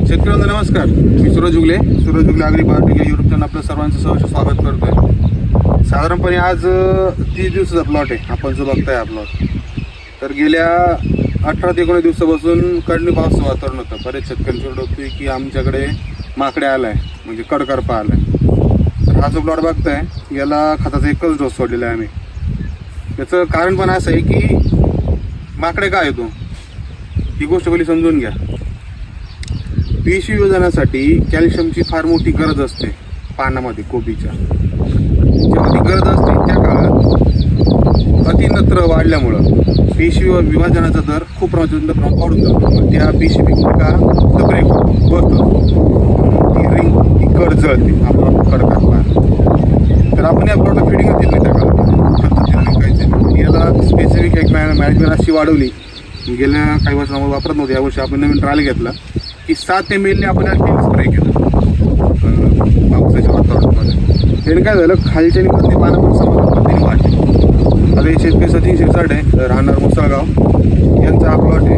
शेतकऱ्यांना नमस्कार. मी सूरज उगले आगरी बायोटेक या यूट्यूब चॅनल आपलं सर्वांचं सहर्ष स्वागत करतोय. साधारणपणे आज 30 दिवसाचा प्लॉट आहे आपण जो बघताय हा प्लॉट. तर गेल्या 18 ते 19 दिवसापासून कंटिन्यू पावसाचं वातावरण होतं. बरेच शेतकरी होतोय की आमच्याकडे माकडे आलाय, म्हणजे कडकारपा आलाय. तर हा जो प्लॉट बघताय याला खताचा एकच डोस सोडलेला आहे आम्ही. त्याचं कारण पण असं आहे की माकडे काय येतो ही गोष्ट पहिली समजून घ्या. पिशवी योजनासाठी कॅल्शियमची फार मोठी गरज असते पानामध्ये कोबीच्या. जेव्हा ती गरज असते त्या काळात अतिनत्र वाढल्यामुळं पिशवी विभाजनाचा दर खूप प्रमाणात वाढून जातो. त्या पिशवी का ब्रेक बसतो, ती रिंग ती कड जळते आपला कडकारपा. तर आपण या प्लॉटला फिडिंग दिली नाही त्या काळात. याला स्पेसिफिक एक मॅनेजमेंट अशी वाढवली, गेल्या काही वर्षांमध्ये वापरत नव्हते. यावर्षी आपण नवीन ट्रायल घेतला की 7 ml आपण स्प्रे केलं पावसाच्या वातावरणामध्ये. त्याने काय झालं, खालच्या निमधली पानं पण समान पद्धतीने वाढली. आता हे शेतकरी सचिन शिरसाट आहे, राहणार मुसळगाव, यांचा हा प्लॉट आहे.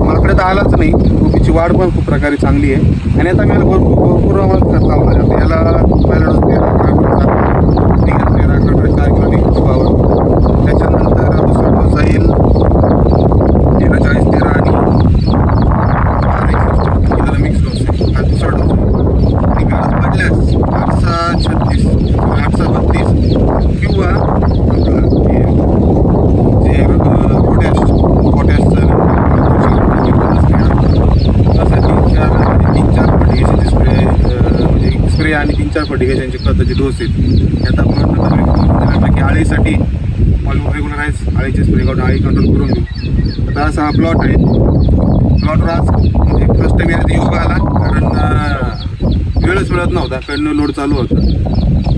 माकडे तर आलाच नाही, कोबीची वाढ पण खूप प्रकारे चांगली आहे. आणि आता मी भरपूर प्रमाणात खत लावणार आहे. आता याला पहिला डोस 4 किलो पावर, त्याच्यानंतर दुसरा डोस जाईल 13 आणि मिक्स डोस आहे. हा दुसरा डोस आणि गरज पडल्यास 836, 832 किंवा आपलं जे पोटॅशचं असं 3-4 फर्टिगेशनचे स्प्रे, म्हणजे स्प्रे आणि 3-4 फर्टिगेशनचे खताचे डोस आहेत. यात आपण की आळीसाठी रेग्युलराईज आळीचे स्प्रे करून आळी कंट्रोल करून देऊ. आता असा हा प्लॉट आहे. प्लॉटवर आज म्हणजे फर्स्ट टाइम याचा योग आला, कारण वेळच मिळत नव्हता, कंटिन्यू लोड चालू होता.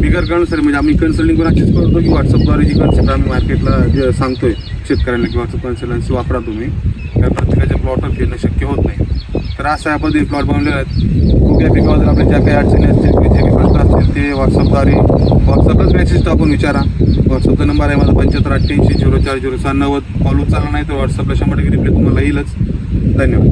बिगर कन्सल्ट म्हणजे आम्ही कन्सल्टिंग पण अशीच करतो की व्हॉट्सअपद्वारे जी कन्सेप्ट आम्ही मार्केटला जे सांगतोय शेतकऱ्यांना की व्हॉट्सअप कन्सल्टन्सी वापरा तुम्ही, त्या प्रत्येकाच्या प्लॉटवर फिरणं शक्य होत नाही. तर असं या पद्धतीने प्लॉट बनवलेले आहेत. कुठल्या पिकावर आपल्या ज्या काही अडचणी असतील, जे काही प्रश्न असतील ते व्हॉट्सअपलाच मेसेज टाकून विचारा. व्हॉट्सअपचा नंबर आहे माझा 7588 04 090. कॉल उचलला नाही तर व्हॉट्सअपला 100% रिप्लाय तुम्हाला येईलच. धन्यवाद.